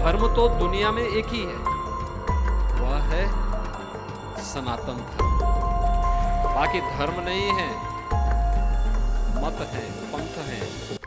धर्म तो दुनिया में एक ही है, वह है सनातन धर्म। बाकी धर्म नहीं है, मत है, पंथ है।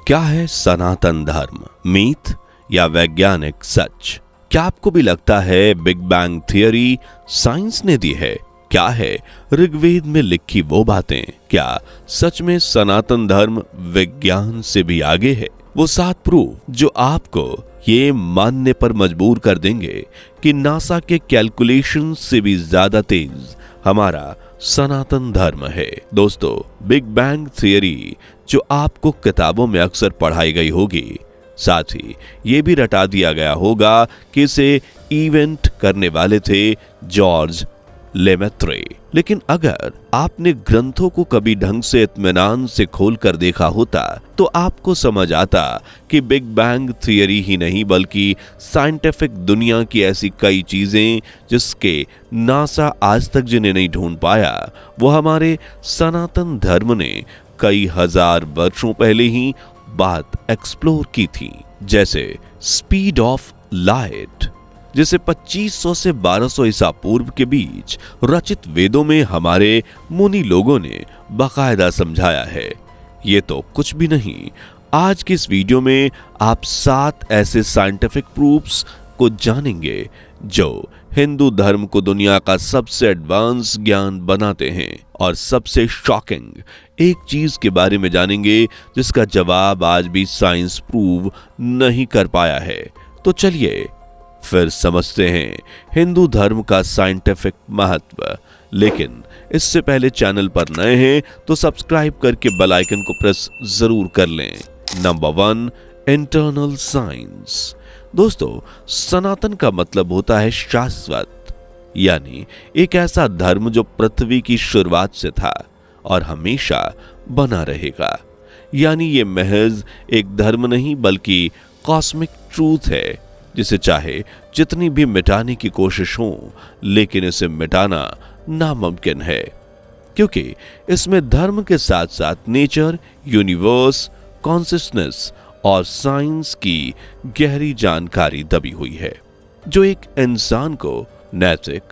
क्या है सनातन धर्म? मीथ या वैज्ञानिक सच? क्या आपको भी लगता है बिग बैंग थियरी साइंस ने दी है? क्या है ऋग्वेद में लिखी वो बातें? क्या सच में सनातन धर्म विज्ञान से भी आगे है? वो 7 प्रूफ जो आपको ये मानने पर मजबूर कर देंगे कि नासा के कैलकुलेशन से भी ज्यादा तेज हमारा सनातन धर्म है। दोस्तों, बिग बैंग थियरी जो आपको किताबों में अक्सर पढ़ाई गई होगी, साथ ही ये भी रटा दिया गया होगा कि इसे इवेंट करने वाले थे जॉर्ज लेमेत्रे। लेकिन अगर आपने ग्रंथों को कभी ढंग से इत्मीनान से खोलकर देखा होता तो आपको समझ आता कि बिग बैंग थियरी ही नहीं बल्कि साइंटिफिक दुनिया की ऐसी कई चीजें जिसके नासा आज तक जिन्हें नहीं ढूंढ पाया, वो हमारे सनातन धर्म ने कई हजार वर्षों पहले ही बात एक्सप्लोर की थी। जैसे स्पीड ऑफ लाइट, जिसे 2500 से 1200 ईसा पूर्व के बीच रचित वेदों में हमारे मुनि लोगों ने बाकायदा समझाया है। ये तो कुछ भी नहीं, आज की इस वीडियो में आप 7 ऐसे साइंटिफिक प्रूफ्स को जानेंगे जो हिंदू धर्म को दुनिया का सबसे एडवांस ज्ञान बनाते हैं। और सबसे शॉकिंग एक चीज के बारे में जानेंगे जिसका जवाब आज भी साइंस प्रूव नहीं कर पाया है। तो चलिए फिर समझते हैं हिंदू धर्म का साइंटिफिक महत्व। लेकिन इससे पहले चैनल पर नए हैं तो सब्सक्राइब करके बेल आइकन को प्रेस जरूर कर लें। Number 1, internal science. दोस्तों, सनातन का मतलब होता है शाश्वत, यानी एक ऐसा धर्म जो पृथ्वी की शुरुआत से था और हमेशा बना रहेगा। यानी ये महज एक धर्म नहीं बल्कि कॉस्मिक ट्रूथ है जिसे चाहे जितनी भी मिटाने की कोशिश हो, लेकिन इसे मिटाना नामुमकिन है, क्योंकि इसमें धर्म के साथ साथ नेचर, यूनिवर्स, कॉन्शियसनेस और साइंस की गहरी जानकारी दबी हुई है, जो एक इंसान को नैतिक,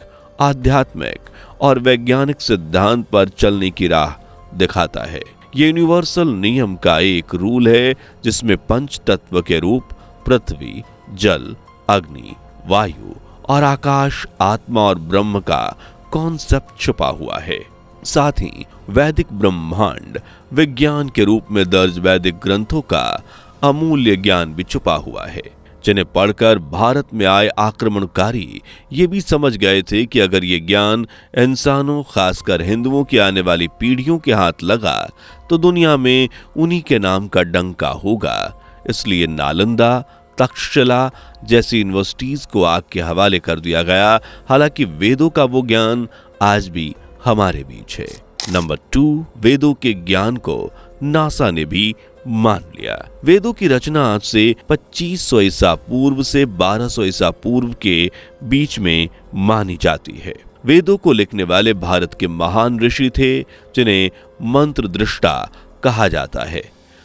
आध्यात्मिक और वैज्ञानिक सिद्धांत पर चलने की राह दिखाता है। ये यूनिवर्सल नियम का एक रूल है जिसमें पंच तत्व के रूप पृथ्वी, जल, अग्नि, वायु और आकाश, आत्मा और ब्रह्म का कॉन्सेप्ट छुपा हुआ है। साथ ही वैदिक ब्रह्मांड विज्ञान के रूप में दर्ज वैदिक ग्रंथों का अमूल्य ज्ञान भी छुपा हुआ है, जिन्हें पढ़कर भारत में आए आक्रमणकारी ये भी समझ गए थे कि अगर ये ज्ञान इंसानों, खासकर हिंदुओं की आने वाली पीढ़ियों के हाथ लगा तो दुनिया में उन्हीं के नाम का डंका होगा। इसलिए नालंदा, तक्षशिला जैसी यूनिवर्सिटीज को आग के हवाले कर दिया गया। हालांकि वेदों का वो ज्ञान आज भी हमारे बीच है। नंबर 2, वेदों के ज्ञान को नासा ने भी मान लिया। वेदों की रचना आज से 2500 ईसा पूर्व से 1200 ईसा पूर्व के बीच में मानी जाती है। वेदों को लिखने वाले भारत के महान ऋषि थे जिन्हें मंत्र दृष्टा कहा जाता है।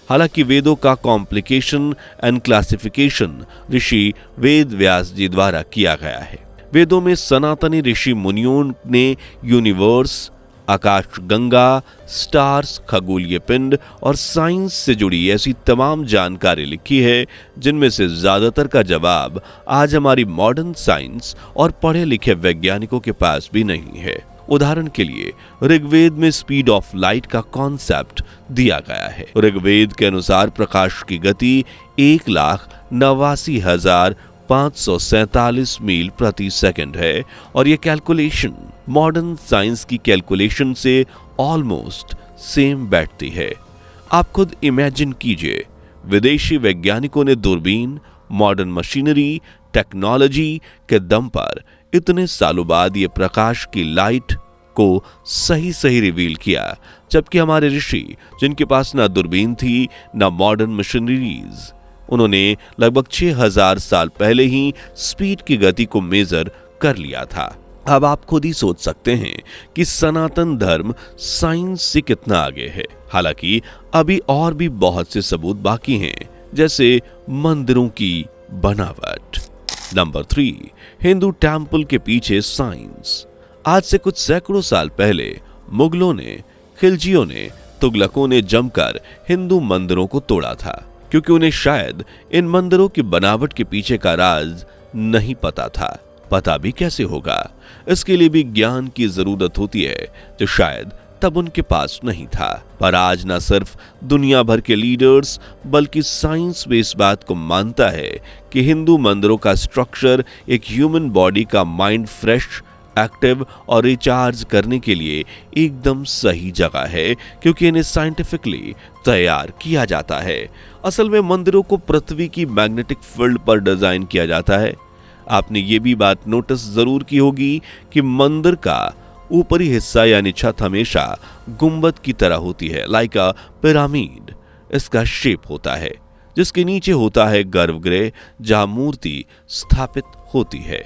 हालांकि वेदों का कॉम्प्लिकेशन एंड क्लासिफिकेशन ऋषि वेद व्यास जी द्वारा किया गया है। वेदों में सनातनी ऋषि मुनियों ने यूनिवर्स, आकाश गंगा, स्टार्स, खगोलीय पिंड और साइंस से जुड़ी ऐसी तमाम जानकारी लिखी है जिनमें से ज्यादातर का जवाब आज हमारी मॉडर्न साइंस और पढ़े लिखे वैज्ञानिकों के पास भी नहीं है। उदाहरण के लिए ऋग्वेद में स्पीड ऑफ लाइट का कॉन्सेप्ट दिया गया है। ऋग्वेद के अनुसार प्रकाश की गति 1,89,547 मील प्रति सेकंड है और यह कैलकुलेशन मॉडर्न साइंस की कैलकुलेशन से ऑलमोस्ट सेम बैठती है। आप खुद इमेजिन कीजिए, विदेशी वैज्ञानिकों ने दूरबीन, मॉडर्न मशीनरी, टेक्नोलॉजी के दम पर इतने सालों बाद ये प्रकाश की लाइट को सही रिवील किया, जबकि हमारे ऋषि जिनके पास ना दूरबीन थी ना मॉडर्न मशीनरीज, उन्होंने लगभग 6000 साल पहले ही स्पीड की गति को मेजर कर लिया था। अब आप खुद ही सोच सकते हैं कि सनातन धर्म साइंस से कितना आगे है। हालांकि अभी और भी बहुत से सबूत बाकी हैं, जैसे मंदिरों की बनावट। नंबर 3, हिंदू टेम्पल के पीछे साइंस। आज से कुछ सैकड़ों साल पहले मुगलों ने, खिलजियों ने, तुगलकों ने जमकर हिंदू मंदिरों को तोड़ा था, क्योंकि उन्हें शायद इन मंदिरों की बनावट के पीछे का राज नहीं पता था। पता भी कैसे होगा? इसके लिए भी ज्ञान की जरूरत होती है, जो शायद तब उनके पास नहीं था। पर आज ना सिर्फ दुनिया भर के लीडर्स बल्कि साइंस भी इस बात को मानता है कि हिंदू मंदिरों का स्ट्रक्चर एक ह्यूमन बॉडी का माइंड फ्रेश, एक्टिव और रिचार्ज करने के लिए एकदम सही जगह है, क्योंकि इन्हें साइंटिफिकली तैयार किया जाता है। असल में मंदिरों को पृथ्वी की मैग्नेटिक फील्ड पर डिजाइन किया जाता है। आपने ये भी बात नोटिस जरूर की होगी कि मंदिर का ऊपरी हिस्सा यानी छत हमेशा गुंबद की तरह होती है, लाइक अ पिरामिड। इसका शेप होता है, जिसके नीचे होता है गर्भगृह, जहां मूर्ति स्थापित होती है।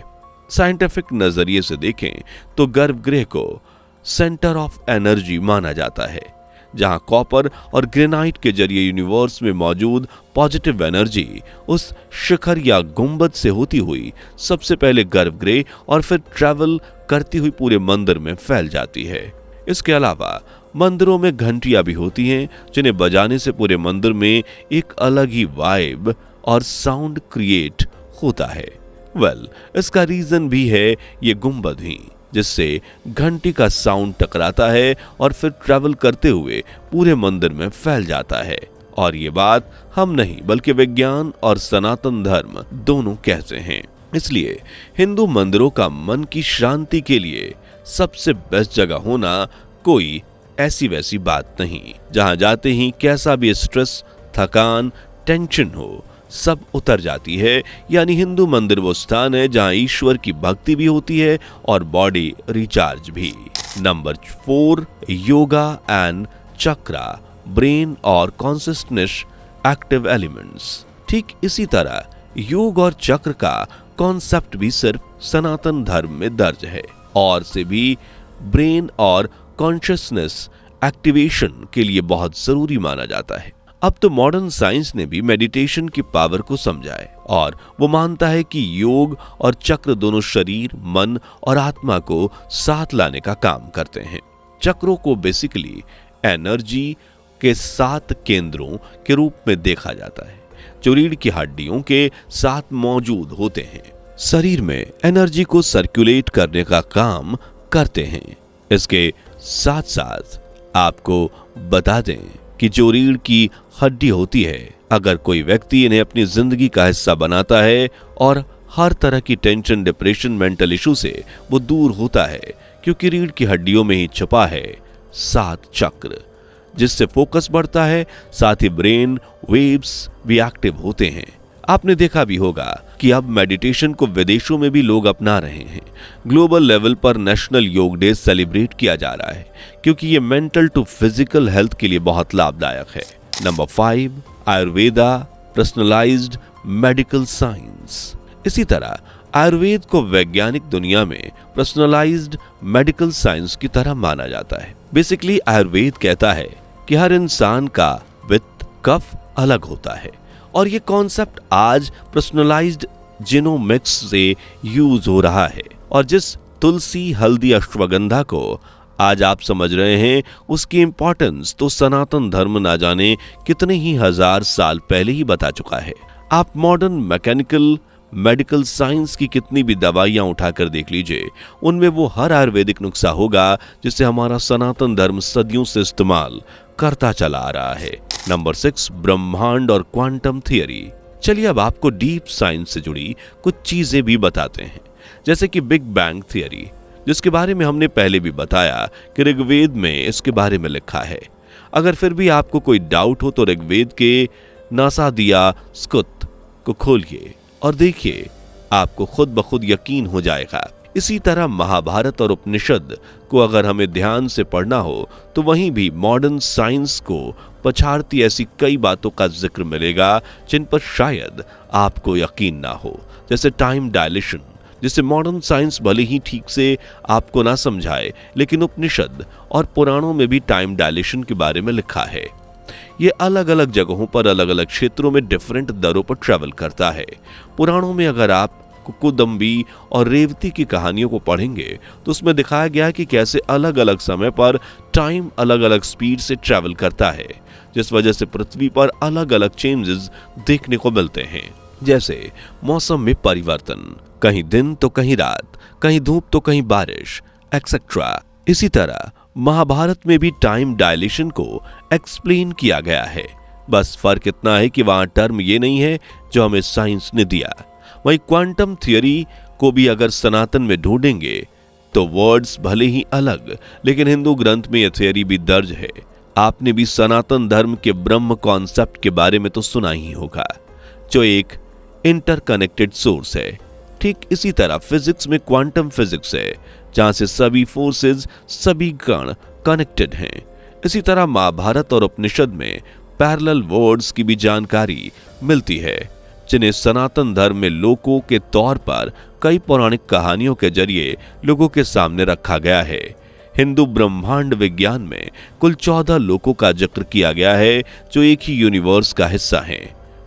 साइंटिफिक नजरिए से देखें तो गर्भगृह को सेंटर ऑफ एनर्जी माना जाता है, जहां कॉपर और ग्रेनाइट के जरिए यूनिवर्स में मौजूद पॉजिटिव एनर्जी उस शिखर या गुंबद से होती हुई सबसे पहले गर्भगृह और फिर ट्रैवल करती हुई पूरे मंदिर में फैल जाती है। इसके अलावा मंदिरों में घंटियां भी होती हैं, जिन्हें बजाने से पूरे मंदिर में एक अलग ही वाइब और साउंड क्रिएट होता है। इसका रीजन भी है ये गुंबद ही, जिससे घंटी का साउंड टकराता है और फिर ट्रैवल करते हुए पूरे मंदिर में फैल जाता है। और ये बात हम नहीं बल्कि विज्ञान और सनातन धर्म दोनों कहते हैं। इसलिए हिंदू मंदिरों का मन की शांति के लिए सबसे बेस्ट जगह होना कोई ऐसी वैसी बात नहीं, जहां जाते ही कैसा भी स्ट्रेस, थकान, टेंशन हो सब उतर जाती है। यानी हिंदू मंदिर वो स्थान है जहां ईश्वर की भक्ति भी होती है और बॉडी रिचार्ज भी। Number 4, yoga and chakra, brain और कॉन्सियसनेस एक्टिव एलिमेंट्स। ठीक इसी तरह योग और चक्र का कॉन्सेप्ट भी सिर्फ सनातन धर्म में दर्ज है, और से भी ब्रेन और कॉन्शियसनेस एक्टिवेशन के लिए बहुत जरूरी माना जाता है। अब तो मॉडर्न साइंस ने भी मेडिटेशन की पावर को समझा है, और वो मानता है कि योग और चक्र दोनों शरीर, मन और आत्मा को साथ लाने का काम करते हैं। चक्रों को बेसिकली एनर्जी के 7 केंद्रों के रूप में देखा जाता है, जो रीढ़ की हड्डियों के साथ मौजूद होते हैं। शरीर में एनर्जी को सर्कुलेट करने का काम करते हैं। इसके साथ साथ आपको बता दें कि जो रीढ़ की हड्डी होती है, अगर कोई व्यक्ति इन्हें अपनी जिंदगी का हिस्सा बनाता है और हर तरह की टेंशन, डिप्रेशन, मेंटल इशू से वो दूर होता है, क्योंकि रीढ़ की हड्डियों में ही छुपा है 7 चक्र, जिससे फोकस बढ़ता है। साथ ही ब्रेन वेव्स भी एक्टिव होते हैं। आपने देखा भी होगा कि अब मेडिटेशन को विदेशों में भी लोग अपना रहे हैं। ग्लोबल लेवल पर नेशनल योग डे सेलिब्रेट किया जा रहा है, क्योंकि ये मेंटल टू फिजिकल हेल्थ के लिए बहुत लाभदायक है। Number 5, Ayurveda, personalised medical science. इसी तरह आयुर्वेद को वैज्ञानिक दुनिया में पर्सनलाइज्ड मेडिकल साइंस की तरह माना जाता है। बेसिकली आयुर्वेद कहता है कि हर इंसान का वित्त, कफ अलग होता है, और ये कॉन्सेप्ट आज पर्सनलाइज्ड जीनोमिक्स से यूज हो रहा है। और जिस तुलसी, हल्दी, अश्वगंधा को आज आप समझ रहे हैं, उसकी इंपॉर्टेंस तो सनातन धर्म ना जाने कितने ही हजार साल पहले ही बता चुका है। आप मॉडर्न मैकेनिकल मेडिकल साइंस की कितनी भी दवाइयां उठाकर देख लीजिए, उनमें वो हर आयुर्वेदिक नुस्खा होगा जिसे हमारा सनातन धर्म सदियों से इस्तेमाल करता चला आ रहा है। नंबर 6, ब्रह्मांड और क्वांटम थियरी। चलिए अब आपको डीप साइंस से जुड़ी कुछ चीजें भी बताते हैं, जैसे कि बिग बैंग थियरी, जिसके बारे में हमने पहले भी बताया कि ऋग्वेद में इसके बारे में लिखा है। अगर फिर भी आपको कोई डाउट हो तो ऋग्वेद के नासादिया स्कुत को खोलिए और देखिए, आपको खुद ब खुद यकीन हो जाएगा। इसी तरह महाभारत और उपनिषद को अगर हमें ध्यान से पढ़ना हो तो वहीं भी मॉडर्न साइंस को पछाड़ती ऐसी कई बातों का जिक्र मिलेगा जिन पर शायद आपको यकीन ना हो, जैसे टाइम डायलेशन, जिसे मॉडर्न साइंस भले ही ठीक से आपको ना समझाए, लेकिन उपनिषद और पुराणों में भी टाइम डायलेशन के बारे में लिखा है। ये अलग अलग जगहों पर, अलग अलग क्षेत्रों में डिफरेंट दरों पर ट्रैवल करता है। पुराणों में अगर आपको कुदम्बी और रेवती की कहानियों को पढ़ेंगे तो उसमें दिखाया गया है कि कैसे अलग अलग समय पर टाइम अलग अलग स्पीड से ट्रैवल करता है, जिस वजह से पृथ्वी पर अलग अलग चेंजेस देखने को मिलते हैं। जैसे मौसम में परिवर्तन, कहीं दिन तो कहीं रात, कहीं धूप तो कहीं बारिश, एक्सेट्रा। इसी तरह महाभारत में भी टाइम डायलेशन को एक्सप्लेन किया गया है। बस फर्क इतना है कि वहां टर्म ये नहीं है जो हमें साइंस ने दिया। वहीं क्वांटम थ्योरी को भी अगर सनातन में ढूंढेंगे तो वर्ड्स भले ही अलग, लेकिन हिंदू ग्रंथ में यह थ्योरी भी दर्ज है। आपने भी सनातन धर्म के ब्रह्म कॉन्सेप्ट के बारे में तो सुना ही होगा, जो एक इंटरकनेक्टेड सोर्स है। ठीक इसी तरह फिजिक्स में क्वांटम फिजिक्स है, जहां से सभी फोर्सेस, सभी कण कनेक्टेड हैं। इसी तरह महाभारत और उपनिषद में पैरेलल वर्ड्स की भी जानकारी मिलती है, जिन्हें सनातन धर्म में लोकों के तौर पर कई पौराणिक कहानियों के जरिए लोगों के सामने रखा गया है। हिंदू ब्रह्मांड विज्ञान में कुल 14 लोकों का जिक्र किया गया है, जो एक ही यूनिवर्स का हिस्सा हैं।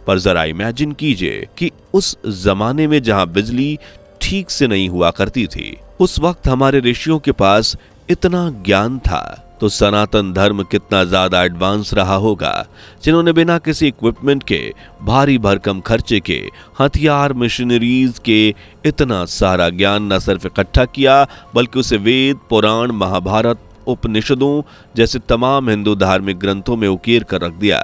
पर जरा इमेजिन कीजिए कि उस जमाने में जहां बिजली ठीक से नहीं हुआ करती थी, उस वक्त हमारे ऋषियों के पास इतना ज्ञान था, तो सनातन धर्म कितना ज्यादा एडवांस रहा होगा, जिन्होंने बिना किसी इक्विपमेंट के, भारी भरकम खर्चे के, हथियार, मशीनरीज के इतना सारा ज्ञान न सिर्फ इकट्ठा किया, बल्कि उसे वेद, पुराण, महाभारत, उपनिषदों जैसे तमाम हिंदू धार्मिक ग्रंथों में उकेर कर रख दिया,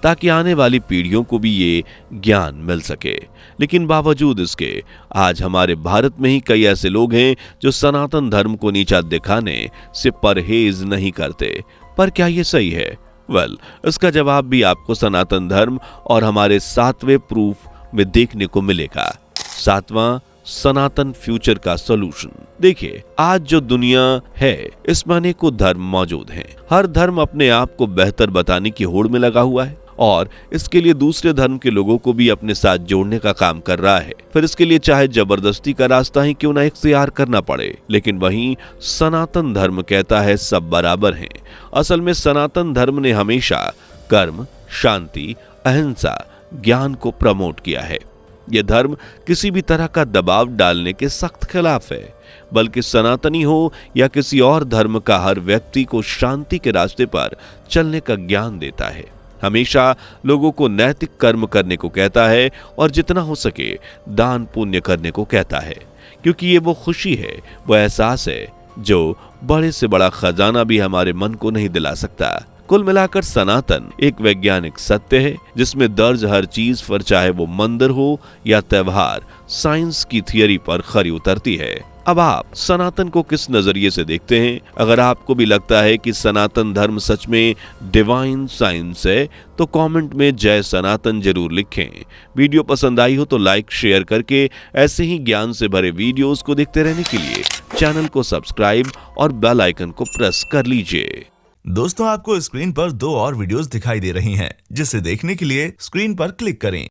ताकि आने वाली पीढ़ियों को भी ये ज्ञान मिल सके। लेकिन बावजूद इसके आज हमारे भारत में ही कई ऐसे लोग हैं जो सनातन धर्म को नीचा दिखाने से परहेज नहीं करते। पर क्या ये सही है? इसका जवाब भी आपको सनातन धर्म और हमारे 7वें प्रूफ में देखने को मिलेगा। 7वां, सनातन फ्यूचर का सॉल्यूशन। देखिए, आज जो दुनिया है इसमें अनेकों धर्म मौजूद हैं। हर धर्म अपने आप को बेहतर बताने की होड़ में लगा हुआ है और इसके लिए दूसरे धर्म के लोगों को भी अपने साथ जोड़ने का काम कर रहा है। फिर इसके लिए चाहे जबरदस्ती का रास्ता ही क्यों ना इख्तियार करना पड़े। लेकिन वहीं सनातन धर्म कहता है सब बराबर हैं। असल में सनातन धर्म ने हमेशा कर्म, शांति, अहिंसा, ज्ञान को प्रमोट किया है। यह धर्म किसी भी तरह का दबाव डालने के सख्त खिलाफ है, बल्कि सनातनी हो या किसी और धर्म का, हर व्यक्ति को शांति के रास्ते पर चलने का ज्ञान देता है। हमेशा लोगों को नैतिक कर्म करने को कहता है और जितना हो सके दान पुण्य करने को कहता है, क्योंकि ये वो खुशी है, वो एहसास है जो बड़े से बड़ा खजाना भी हमारे मन को नहीं दिला सकता। कुल मिलाकर सनातन एक वैज्ञानिक सत्य है, जिसमें दर्ज हर चीज पर, चाहे वो मंदिर हो या त्योहार, साइंस की थियरी पर खरी उतरती है। अब आप सनातन को किस नजरिए से देखते हैं? अगर आपको भी लगता है कि सनातन धर्म सच में डिवाइन साइंस है, तो कमेंट में जय सनातन जरूर लिखें। वीडियो पसंद आई हो तो लाइक, शेयर करके ऐसे ही ज्ञान से भरे वीडियोस को देखते रहने के लिए चैनल को सब्सक्राइब और बेल आइकन को प्रेस कर लीजिए। दोस्तों, आपको स्क्रीन पर 2 और वीडियोस दिखाई दे रही हैं, जिसे देखने के लिए स्क्रीन पर क्लिक करें।